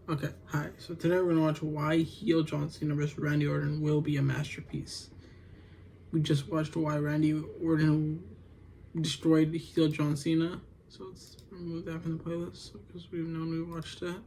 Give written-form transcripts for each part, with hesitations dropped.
Okay, hi. So today we're gonna watch why heel John Cena vs. Randy Orton will be a masterpiece. We just watched why Randy Orton destroyed heel John Cena, so let's remove that from the playlist because we've known we watched that.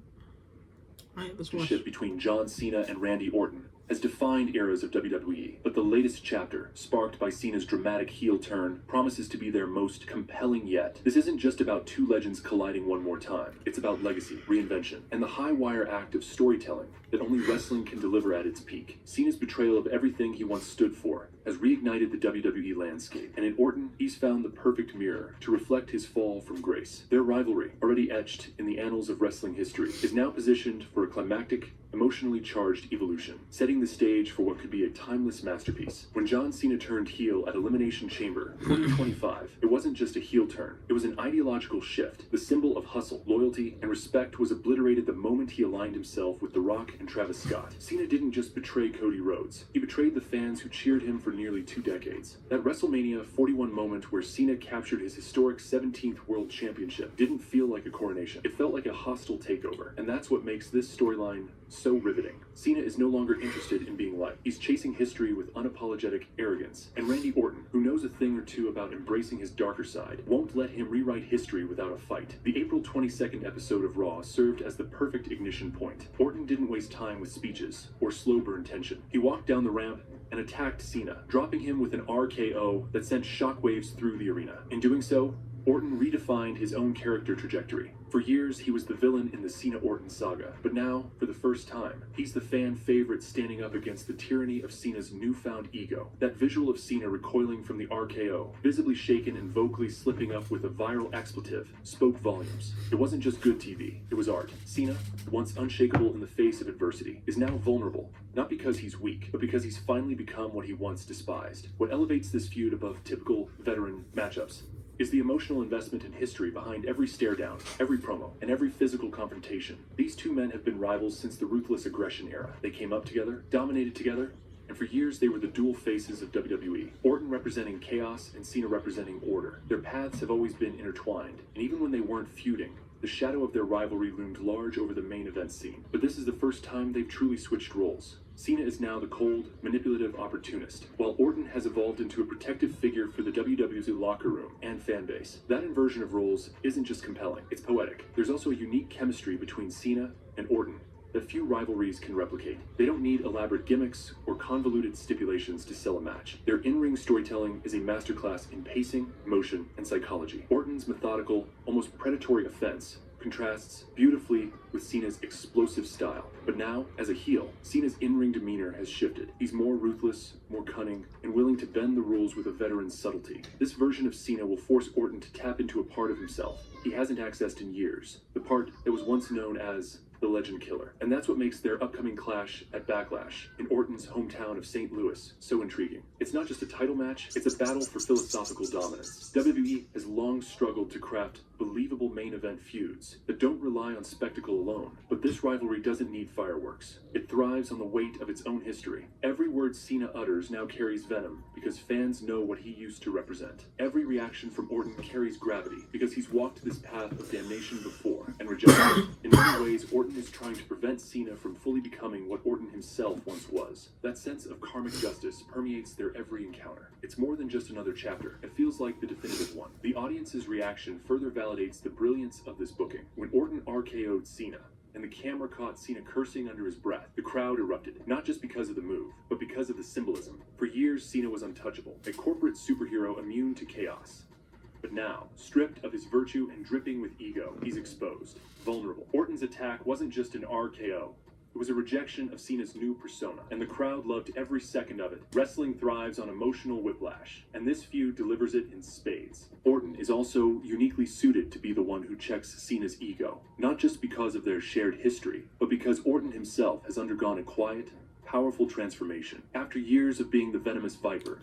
Alright, let's watch. Between John Cena and Randy Orton has defined eras of WWE, but the latest chapter, sparked by Cena's dramatic heel turn, promises to be their most compelling yet. This isn't just about two legends colliding one more time. It's about legacy, reinvention, and the high-wire act of storytelling that only wrestling can deliver at its peak. Cena's betrayal of everything he once stood for has reignited the WWE landscape, and in Orton, he's found the perfect mirror to reflect his fall from grace. Their rivalry, already etched in the annals of wrestling history, is now positioned for a climactic, emotionally charged evolution, setting the stage for what could be a timeless masterpiece. When John Cena turned heel at Elimination Chamber 2025, it wasn't just a heel turn, it was an ideological shift. The symbol of hustle, loyalty, and respect was obliterated the moment he aligned himself with The Rock and Travis Scott. Cena didn't just betray Cody Rhodes, he betrayed the fans who cheered him for nearly 2 decades. That WrestleMania 41 moment where Cena captured his historic 17th World Championship didn't feel like a coronation. It felt like a hostile takeover, and that's what makes this storyline so riveting. Cena is no longer interested in being liked. He's chasing history with unapologetic arrogance. And Randy Orton, who knows a thing or two about embracing his darker side, won't let him rewrite history without a fight. The April 22nd episode of Raw served as the perfect ignition point. Orton didn't waste time with speeches or slow burn tension. He walked down the ramp and attacked Cena, dropping him with an RKO that sent shockwaves through the arena. In doing so, Orton redefined his own character trajectory. For years, he was the villain in the Cena-Orton saga, but now, for the first time, he's the fan favorite standing up against the tyranny of Cena's newfound ego. That visual of Cena recoiling from the RKO, visibly shaken and vocally slipping up with a viral expletive, spoke volumes. It wasn't just good TV, it was art. Cena, once unshakable in the face of adversity, is now vulnerable, not because he's weak, but because he's finally become what he once despised. What elevates this feud above typical veteran matchups is the emotional investment in history behind every stare down, every promo, and every physical confrontation. These two men have been rivals since the ruthless aggression era. They came up together, dominated together, and for years they were the dual faces of WWE. Orton representing chaos and Cena representing order. Their paths have always been intertwined, and even when they weren't feuding, the shadow of their rivalry loomed large over the main event scene. But this is the first time they've truly switched roles. Cena is now the cold, manipulative opportunist, while Orton has evolved into a protective figure for the WWE locker room and fan base. That inversion of roles isn't just compelling, it's poetic. There's also a unique chemistry between Cena and Orton that few rivalries can replicate. They don't need elaborate gimmicks or convoluted stipulations to sell a match. Their in-ring storytelling is a masterclass in pacing, motion, and psychology. Orton's methodical, almost predatory offense contrasts beautifully with Cena's explosive style. But now, as a heel, Cena's in-ring demeanor has shifted. He's more ruthless, more cunning, and willing to bend the rules with a veteran's subtlety. This version of Cena will force Orton to tap into a part of himself he hasn't accessed in years, the part that was once known as the Legend Killer. And that's what makes their upcoming clash at Backlash in Orton's hometown of St. Louis so intriguing. It's not just a title match, it's a battle for philosophical dominance. WWE has long struggled to craft believable main event feuds that don't rely on spectacle alone. But this rivalry doesn't need fireworks. It thrives on the weight of its own history. Every word Cena utters now carries venom because fans know what he used to represent. Every reaction from Orton carries gravity because he's walked this path of damnation before and rejected it. In many ways, Orton is trying to prevent Cena from fully becoming what Orton himself once was. That sense of karmic justice permeates their every encounter. It's more than just another chapter. It feels like the definitive one. The audience's reaction further validates the brilliance of this booking. When Orton RKO'd Cena, and the camera caught Cena cursing under his breath, the crowd erupted, not just because of the move, but because of the symbolism. For years, Cena was untouchable, a corporate superhero immune to chaos. But now, stripped of his virtue and dripping with ego, he's exposed, vulnerable. Orton's attack wasn't just an RKO. It was a rejection of Cena's new persona, and the crowd loved every second of it. Wrestling thrives on emotional whiplash, and this feud delivers it in spades. Orton is also uniquely suited to be the one who checks Cena's ego, not just because of their shared history, but because Orton himself has undergone a quiet, powerful transformation. After years of being the venomous viper,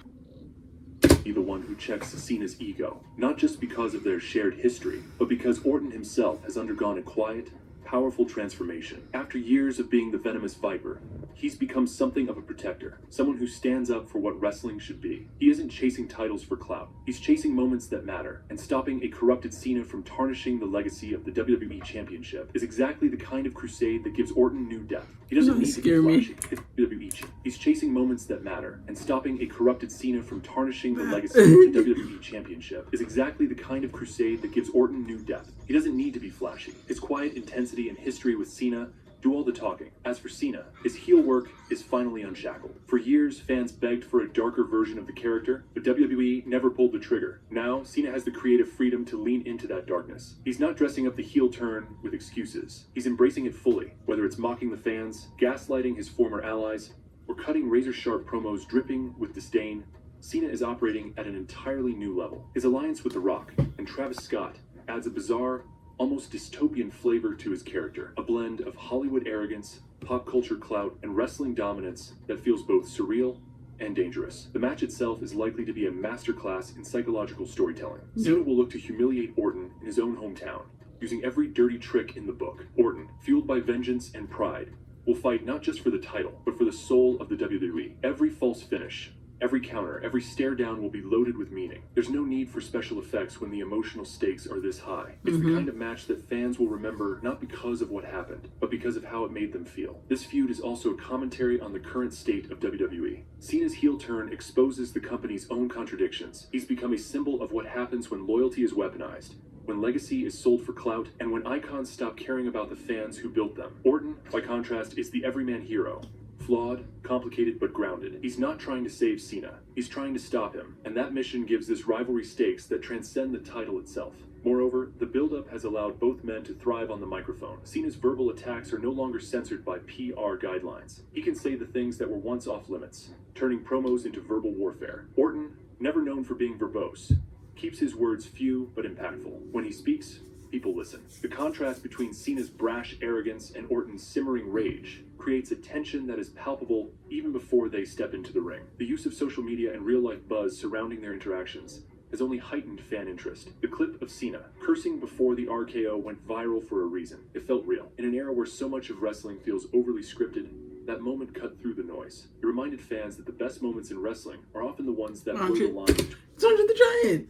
be the one who checks Cena's ego, not just because of their shared history, but because Orton himself has undergone a quiet, powerful transformation. After years of being the venomous viper, he's become something of a protector, someone who stands up for what wrestling should be. He isn't chasing titles for clout. He's chasing moments that matter, and stopping a corrupted Cena from tarnishing the legacy of the WWE Championship is exactly the kind of crusade that gives Orton new depth. He doesn't need to be flashy. It's WWE. He's chasing moments that matter, and stopping a corrupted Cena from tarnishing the legacy of the WWE Championship is exactly the kind of crusade that gives Orton new depth. He doesn't need to be flashy. His quiet intensity and history with Cena do all the talking. As for Cena, his heel work is finally unshackled. For years, fans begged for a darker version of the character, but WWE never pulled the trigger. Now, Cena has the creative freedom to lean into that darkness. He's not dressing up the heel turn with excuses. He's embracing it fully, whether it's mocking the fans, gaslighting his former allies, or cutting razor-sharp promos dripping with disdain. Cena is operating at an entirely new level. His alliance with The Rock and Travis Scott adds a bizarre, almost dystopian flavor to his character, a blend of Hollywood arrogance, pop culture clout, and wrestling dominance that feels both surreal and dangerous. The match itself is likely to be a masterclass in psychological storytelling. Cena will look to humiliate Orton in his own hometown, using every dirty trick in the book. Orton, fueled by vengeance and pride, will fight not just for the title, but for the soul of the WWE. Every false finish, every counter, every stare down will be loaded with meaning. There's no need for special effects when the emotional stakes are this high. It's the kind of match that fans will remember not because of what happened, but because of how it made them feel. This feud is also a commentary on the current state of WWE. Cena's heel turn exposes the company's own contradictions. He's become a symbol of what happens when loyalty is weaponized, when legacy is sold for clout, and when icons stop caring about the fans who built them. Orton, by contrast, is the everyman hero. Flawed, complicated, but grounded. He's not trying to save Cena. He's trying to stop him, and that mission gives this rivalry stakes that transcend the title itself. Moreover, the build-up has allowed both men to thrive on the microphone. Cena's verbal attacks are no longer censored by PR guidelines. He can say the things that were once off limits, turning promos into verbal warfare. Orton, never known for being verbose, keeps his words few but impactful. When he speaks, people listen. The contrast between Cena's brash arrogance and Orton's simmering rage creates a tension that is palpable even before they step into the ring. The use of social media and real-life buzz surrounding their interactions has only heightened fan interest. The clip of Cena cursing before the RKO went viral for a reason. It felt real. In an era where so much of wrestling feels overly scripted, that moment cut through the noise. It reminded fans that the best moments in wrestling are often the ones that blur the line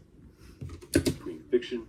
between fiction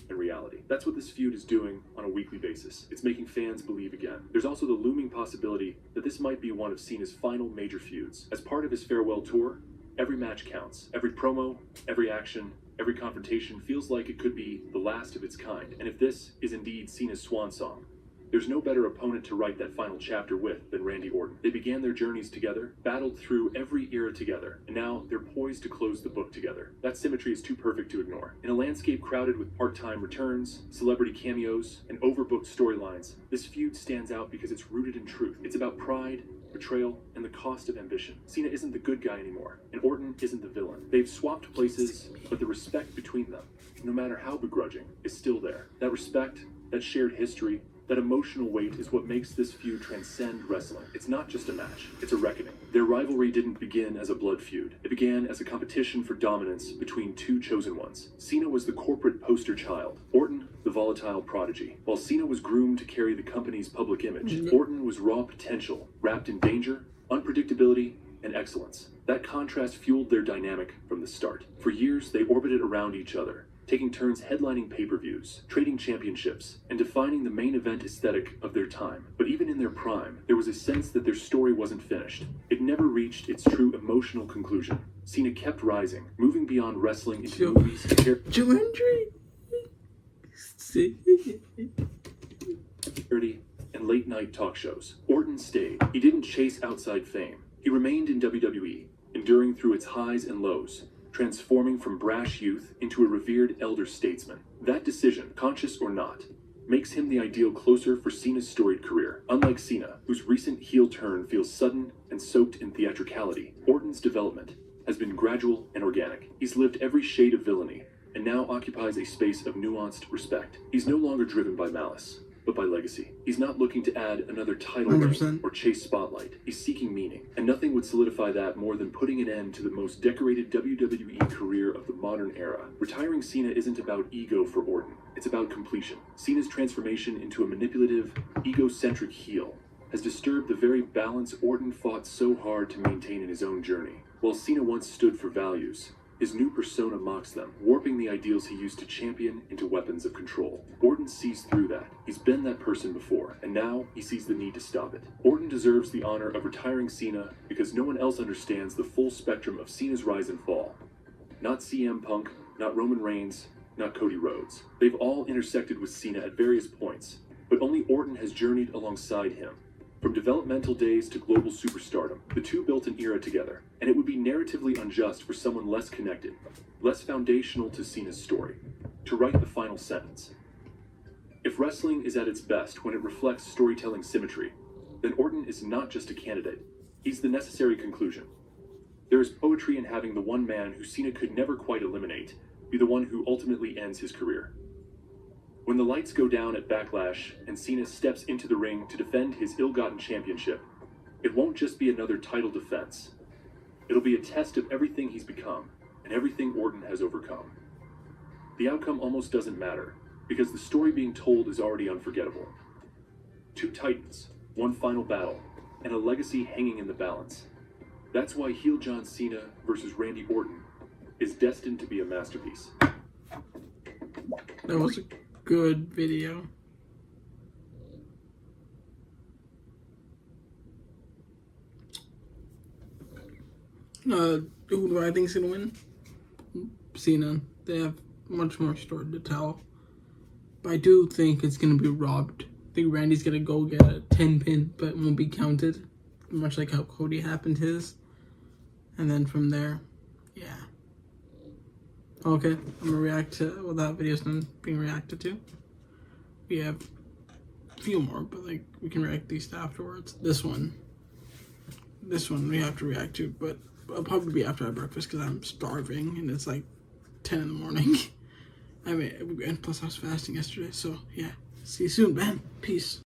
and reality. That's what this feud is doing on a weekly basis. It's making fans believe again. There's also the looming possibility that this might be one of Cena's final major feuds. As part of his farewell tour, every match counts. Every promo, every action, every confrontation feels like it could be the last of its kind. And if this is indeed Cena's swan song, there's no better opponent to write that final chapter with than Randy Orton. They began their journeys together, battled through every era together, and now they're poised to close the book together. That symmetry is too perfect to ignore. In a landscape crowded with part-time returns, celebrity cameos, and overbooked storylines, this feud stands out because it's rooted in truth. It's about pride, betrayal, and the cost of ambition. Cena isn't the good guy anymore, and Orton isn't the villain. They've swapped places, but the respect between them, no matter how begrudging, is still there. That respect, that shared history, that emotional weight is what makes this feud transcend wrestling. It's not just a match, it's a reckoning. Their rivalry didn't begin as a blood feud. It began as a competition for dominance between two chosen ones. Cena was the corporate poster child, Orton the volatile prodigy. While Cena was groomed to carry the company's public image, Orton was raw potential, wrapped in danger, unpredictability, and excellence. That contrast fueled their dynamic from the start. For years, they orbited around each other, taking turns headlining pay-per-views, trading championships, and defining the main event aesthetic of their time. But even in their prime, there was a sense that their story wasn't finished. It never reached its true emotional conclusion. Cena kept rising, moving beyond wrestling into movies, charity, and late-night talk shows. Orton stayed. He didn't chase outside fame. He remained in WWE, enduring through its highs and lows, transforming from brash youth into a revered elder statesman. That decision, conscious or not, makes him the ideal closer for Cena's storied career. Unlike Cena, whose recent heel turn feels sudden and soaked in theatricality, Orton's development has been gradual and organic. He's lived every shade of villainy and now occupies a space of nuanced respect. He's no longer driven by malice. but by legacy. He's not looking to add another title 100%. reign or chase spotlight. He's seeking meaning, and nothing would solidify that more than putting an end to the most decorated WWE career of the modern era. Retiring Cena isn't about ego for Orton. It's about completion. Cena's transformation into a manipulative, egocentric heel has disturbed the very balance Orton fought so hard to maintain in his own journey. While Cena once stood for values, his new persona mocks them, warping the ideals he used to champion into weapons of control. Orton sees through that. He's been that person before, and now he sees the need to stop it. Orton deserves the honor of retiring Cena because no one else understands the full spectrum of Cena's rise and fall. Not CM Punk, not Roman Reigns, not Cody Rhodes. They've all intersected with Cena at various points, but only Orton has journeyed alongside him. From developmental days to global superstardom, the two built an era together, and it would be narratively unjust for someone less connected, less foundational to Cena's story, to write the final sentence. If wrestling is at its best when it reflects storytelling symmetry, then Orton is not just a candidate, he's the necessary conclusion. There is poetry in having the one man who Cena could never quite eliminate be the one who ultimately ends his career. When the lights go down at Backlash and Cena steps into the ring to defend his ill-gotten championship, it won't just be another title defense. It'll be a test of everything he's become and everything Orton has overcome. The outcome almost doesn't matter, because the story being told is already unforgettable. Two titans, one final battle, and a legacy hanging in the balance. That's why heel John Cena versus Randy Orton is destined to be a masterpiece. That was a good video. Who do I think is gonna win? Cena. They have much more story to tell. But I do think it's gonna be robbed. I think Randy's gonna go get a 10 pin, but it won't be counted. Much like how Cody happened his. And then from there, yeah. Okay, I'm gonna react to, well, that video's done being reacted to. We have a few more, but like we can react these afterwards. This one we have to react to, but it'll probably be after I have breakfast because I'm starving and it's like 10 in the morning. I mean, and plus I was fasting yesterday, so yeah. See you soon, man. Peace.